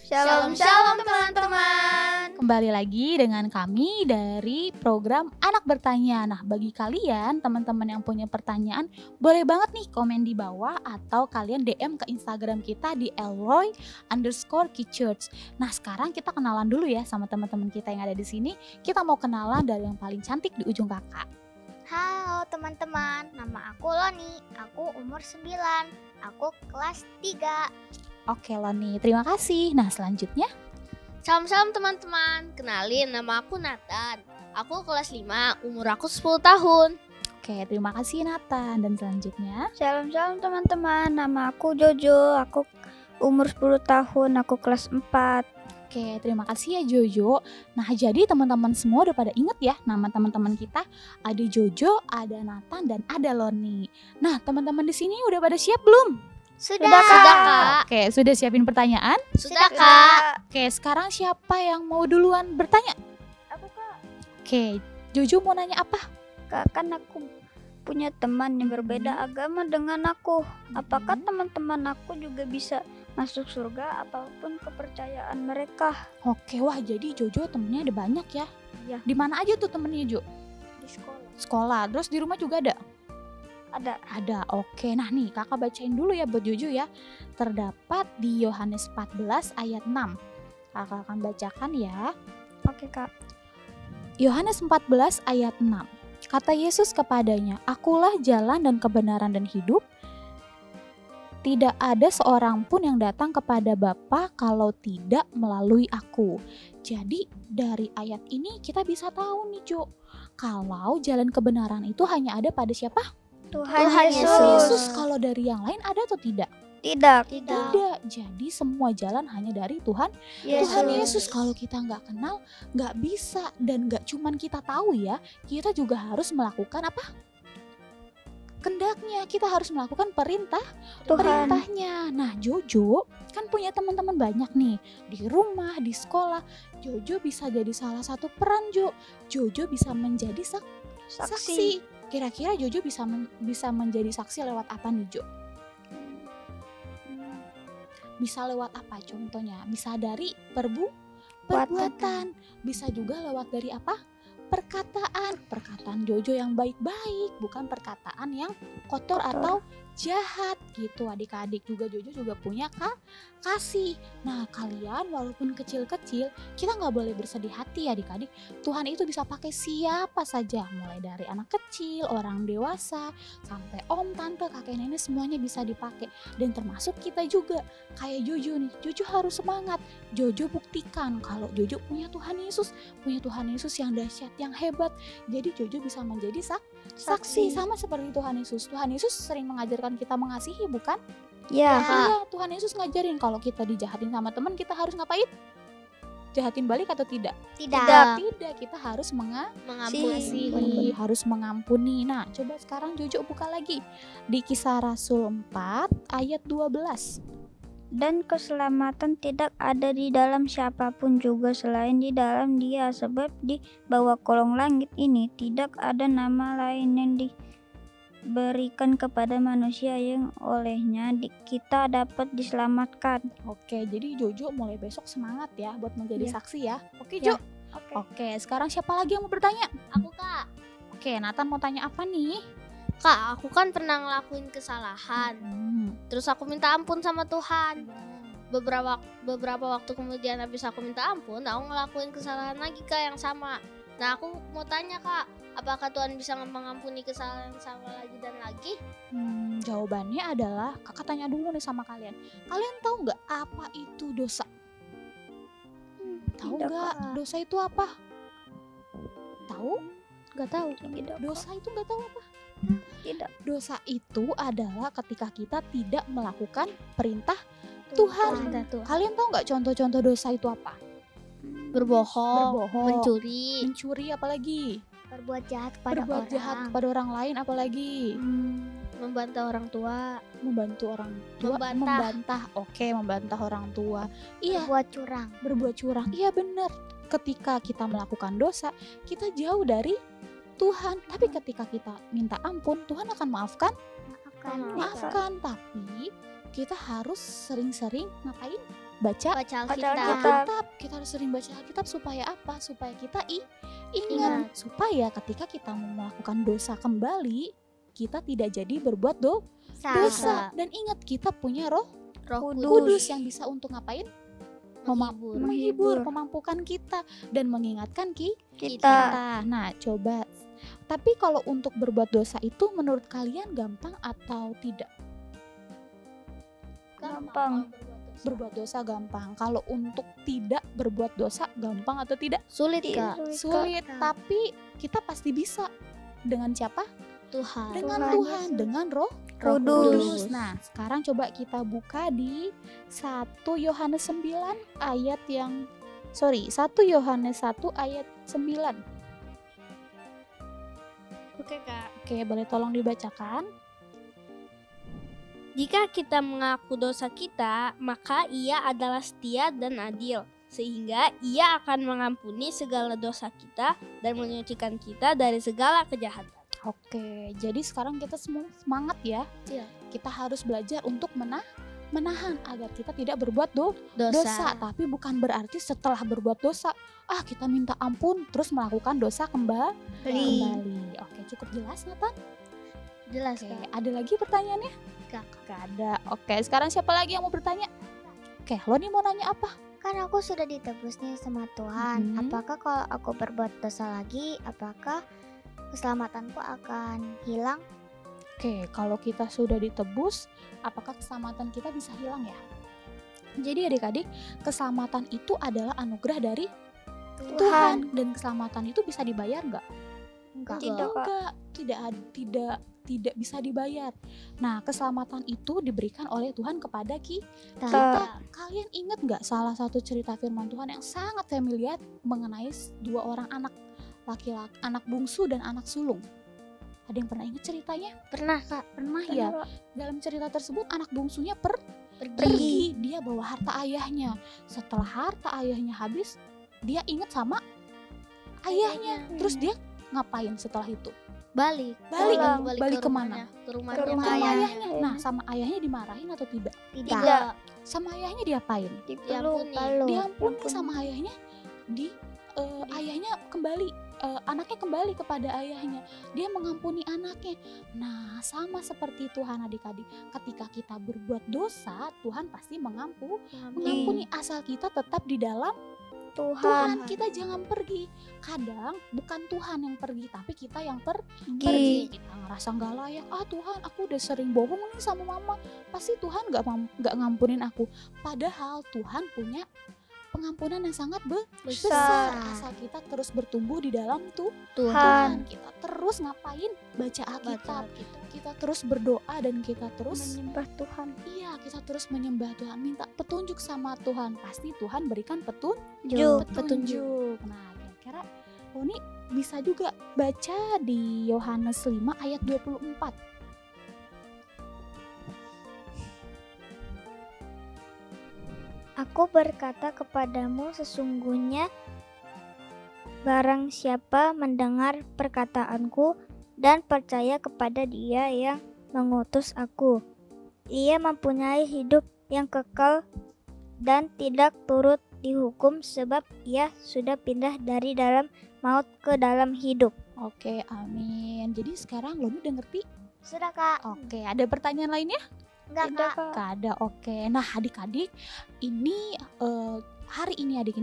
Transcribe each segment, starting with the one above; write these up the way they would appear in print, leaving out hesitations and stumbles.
Shalom shalom teman-teman. Kembali lagi dengan kami dari program Anak Bertanya. Nah, bagi kalian teman-teman yang punya pertanyaan, boleh banget nih komen di bawah atau kalian DM ke Instagram kita di elroy_kichurch. Nah, sekarang kita kenalan dulu ya sama teman-teman kita yang ada di sini. Kita mau kenalan dari yang paling cantik di ujung kakak. Halo teman-teman, nama aku Loni. Aku umur 9. Aku kelas 3. Oke Loni, terima kasih. Nah, selanjutnya. Salam-salam teman-teman, kenalin nama aku Nathan. Aku kelas 5, umur aku 10 tahun. Oke, terima kasih Nathan. Dan selanjutnya. Shalom teman-teman, nama aku Jojo. Aku umur 10 tahun, aku kelas 4. Oke, terima kasih ya Jojo. Nah, jadi teman-teman semua udah pada inget ya nama teman-teman kita. Ada Jojo, ada Nathan, dan ada Loni. Nah, teman-teman di sini udah pada siap belum? Sudah, Kak. Oke, sudah siapin pertanyaan? Sudah, Kak. Oke, sekarang siapa yang mau duluan bertanya? Aku Kak. Oke, Jojo mau nanya apa? Kak, kan aku punya teman yang berbeda agama dengan aku. Apakah teman-teman aku juga bisa masuk surga apapun kepercayaan mereka? Oke, wah jadi Jojo temennya ada banyak ya? Iya. Di mana aja tuh temennya Jo? Di sekolah. Sekolah, terus di rumah juga ada? Ada. Oke. Nah nih kakak bacain dulu ya buat Jojo ya. Terdapat di Yohanes 14 ayat 6. Kakak akan bacakan ya. Oke Kak. Yohanes 14 ayat 6. Kata Yesus kepadanya, "Akulah jalan dan kebenaran dan hidup. Tidak ada seorang pun yang datang kepada Bapa kalau tidak melalui aku." Jadi dari ayat ini kita bisa tahu nih Jo, kalau jalan kebenaran itu hanya ada pada siapa? Tuhan Yesus. Kalau dari yang lain ada atau tidak? Tidak. Tidak. Jadi semua jalan hanya dari Tuhan Yesus. Kalau kita nggak kenal, nggak bisa. Dan nggak cuman kita tahu ya, kita juga harus melakukan apa? Kendaknya. Kita harus melakukan perintahnya. Nah, Jojo kan punya teman-teman banyak nih di rumah, di sekolah. Jojo bisa jadi salah satu peran Jo. Jojo bisa menjadi saksi. Kira-kira Jojo bisa menjadi saksi lewat apa nih Jo? Bisa lewat apa contohnya? Bisa dari perbuatan. Bisa juga lewat dari apa? Perkataan Jojo yang baik-baik, bukan perkataan yang kotor atau jahat gitu. Adik-adik juga Jojo juga punya kasih. Nah kalian walaupun kecil-kecil, kita nggak boleh bersedih hati adik-adik. Tuhan itu bisa pakai siapa saja, mulai dari anak kecil, orang dewasa, sampai om, tante, kakek, nenek, semuanya bisa dipakai. Dan termasuk kita juga, kayak Jojo nih. Jojo harus semangat. Jojo buktikan kalau Jojo punya Tuhan Yesus yang dahsyat, yang hebat. Jadi Jojo bisa menjadi saksi sama seperti Tuhan Yesus. Tuhan Yesus sering mengajarkan kita mengasihi, bukan? Ya. Iya, Tuhan Yesus ngajarin kalau kita dijahatin sama teman, kita harus ngapain? Jahatin balik atau tidak? Tidak. Kita harus Mengasihi. harus mengampuni. Nah, coba sekarang Jojo buka lagi di Kisah Rasul 4 ayat 12. Dan keselamatan tidak ada di dalam siapapun juga selain di dalam Dia, sebab di bawah kolong langit ini tidak ada nama lain yang diberikan kepada manusia yang olehnya kita dapat diselamatkan. Oke, jadi Jojo mulai besok semangat ya buat menjadi Ya. saksi ya. Oke Ya. Jo. Oke, sekarang siapa lagi yang mau bertanya? Aku, Kak. Oke, Nathan mau tanya apa nih? Kak, aku kan pernah ngelakuin kesalahan. Terus aku minta ampun sama Tuhan. Beberapa waktu kemudian habis aku minta ampun, aku ngelakuin kesalahan lagi Kak yang sama. Nah, aku mau tanya Kak, apakah Tuhan bisa mengampuni kesalahan yang sama lagi dan lagi? Jawabannya adalah kakak tanya dulu nih sama kalian. Kalian tahu nggak apa itu dosa? Tahu Tidak, nggak Kak. dosa itu apa? Tahu? Gak tahu. Tidak. Dosa itu nggak tahu apa? Tidak. Dosa itu adalah ketika kita tidak melakukan perintah Tuhan. Kalian tahu nggak contoh-contoh dosa itu apa? Berbohong, Mencuri mencuri, apalagi? Berbuat jahat Berbuat jahat kepada orang lain apalagi? membantah orang tua, Membantu orang tua, membantah. Oke, membantah orang tua. Iya, berbuat curang. Iya benar. Ketika kita melakukan dosa, kita jauh dari Tuhan. Tapi ketika kita minta ampun, Tuhan akan maafkan. Tapi kita harus sering-sering ngapain? Baca Alkitab. Alkitab. Kita harus sering baca Alkitab supaya apa? Supaya kita ingat. Supaya ketika kita mau melakukan dosa kembali, kita tidak jadi berbuat dosa. Dan ingat, kita punya Roh Roh Kudus yang bisa untuk ngapain? menghibur. Memampukan kita dan mengingatkan Kita. Nah, coba. Tapi kalau untuk berbuat dosa itu menurut kalian gampang atau tidak? Gampang. Berbuat dosa gampang. Kalau untuk tidak berbuat dosa gampang atau tidak? Sulit Kak. Sulit, tapi kita pasti bisa. Dengan siapa? Tuhan. Dengan Tuhan Tuhan, Yesus. dengan Roh Kudus. Nah, sekarang coba kita buka di 1 Yohanes 9 ayat yang 1 Yohanes 1 ayat 9. Oke Kak. Oke, boleh tolong dibacakan? Jika kita mengaku dosa kita, maka Ia adalah setia dan adil, sehingga Ia akan mengampuni segala dosa kita dan menyucikan kita dari segala kejahatan. Oke, jadi sekarang kita semua semangat ya. Iya. Kita harus belajar untuk menahan agar kita tidak berbuat dosa. Tapi bukan berarti setelah berbuat dosa, kita minta ampun terus melakukan dosa kembali. Oke, cukup jelas Nathan? Jelas Oke, Kak. ada lagi pertanyaannya? Gak. Gak ada. Oke, sekarang siapa lagi yang mau bertanya? Oke, lo nih mau nanya apa? Kan aku sudah ditebus nih sama Tuhan. Mhm. Apakah kalau aku berbuat dosa lagi, apakah keselamatanku akan hilang? Oke, kalau kita sudah ditebus, apakah keselamatan kita bisa hilang ya? Jadi adik-adik, keselamatan itu adalah anugerah dari Tuhan. Dan keselamatan itu bisa dibayar nggak? Enggak. Tidak, Kak. Enggak, tidak bisa dibayar. Nah, keselamatan itu diberikan oleh Tuhan kepada kita. Kalian ingat nggak salah satu cerita firman Tuhan yang sangat familiar mengenai dua orang anak laki-laki, anak bungsu dan anak sulung? Ada yang pernah ingat ceritanya? Pernah Kak. Pernah ya? Dalam cerita tersebut anak bungsunya pergi. Dia bawa harta ayahnya. Setelah harta ayahnya habis, dia ingat sama ayahnya. Terus dia ngapain setelah itu? Balik Balik ke kemana? rumahnya. Ke rumahnya Ke rumah ayah. ayahnya. Nah, sama ayahnya dimarahin atau tidak? Tidak. Sama ayahnya diapain? Diampuni. Diampuni sama ayahnya. Ayahnya kembali, anaknya kembali kepada ayahnya. Dia mengampuni anaknya. Nah, sama seperti Tuhan adik-adik. Ketika kita berbuat dosa, Tuhan pasti mengampuni asal kita tetap di dalam Tuhan. Kita jangan pergi. Kadang bukan Tuhan yang pergi, tapi kita yang pergi. Kita ngerasa nggak layak. Tuhan, aku udah sering bohong nih sama mama. Pasti Tuhan nggak ngampunin aku. Padahal Tuhan punya pengampunan yang sangat besar. Asal kita terus bertumbuh di dalam Tuhan. Kita terus ngapain? Baca Alkitab. Kita terus berdoa dan kita terus menyembah Tuhan. Iya, kita terus menyembah Tuhan, minta petunjuk sama Tuhan. Pasti Tuhan berikan petunjuk. Nah, kira-kira Roni bisa juga baca di Yohanes 5 ayat 24. Aku berkata kepadamu, sesungguhnya barang siapa mendengar perkataanku dan percaya kepada Dia yang mengutus aku, ia mempunyai hidup yang kekal dan tidak turut dihukum, sebab ia sudah pindah dari dalam maut ke dalam hidup. Oke, amin. Jadi sekarang Roni udah ngerti? Sudah Kak? Oke, ada pertanyaan lainnya? Enggak Kak? Gak ada. Oke. Nah, adik-adik, ini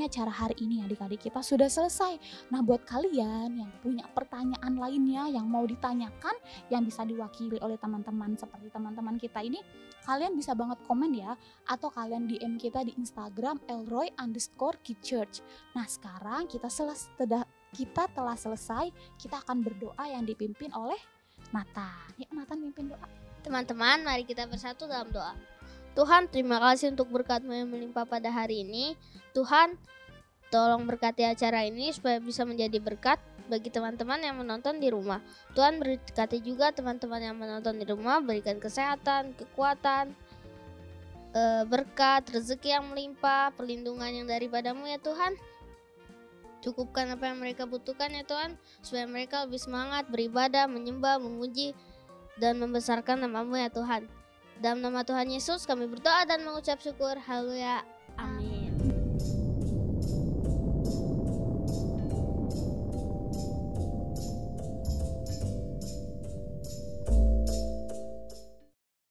acara hari ini adik-adik kita sudah selesai. Nah, buat kalian yang punya pertanyaan lainnya yang mau ditanyakan, yang bisa diwakili oleh teman-teman seperti teman-teman kita ini, kalian bisa banget komen ya, atau kalian DM kita di Instagram elroy_kidchurch. Nah, sekarang kita telah selesai. Kita akan berdoa yang dipimpin oleh Nathan. Yuk Nathan pimpin doa. Teman-teman, mari kita bersatu dalam doa. Tuhan, terima kasih untuk berkat-Mu yang melimpah pada hari ini. Tuhan, tolong berkati acara ini supaya bisa menjadi berkat bagi teman-teman yang menonton di rumah. Tuhan, berkati juga teman-teman yang menonton di rumah, berikan kesehatan, kekuatan, berkat, rezeki yang melimpah, perlindungan yang daripada-Mu ya Tuhan. Cukupkan apa yang mereka butuhkan ya Tuhan, supaya mereka lebih semangat beribadah, menyembah, memuji, dan membesarkan nama-Mu ya Tuhan. Dalam nama Tuhan Yesus kami berdoa dan mengucap syukur. Haleluya.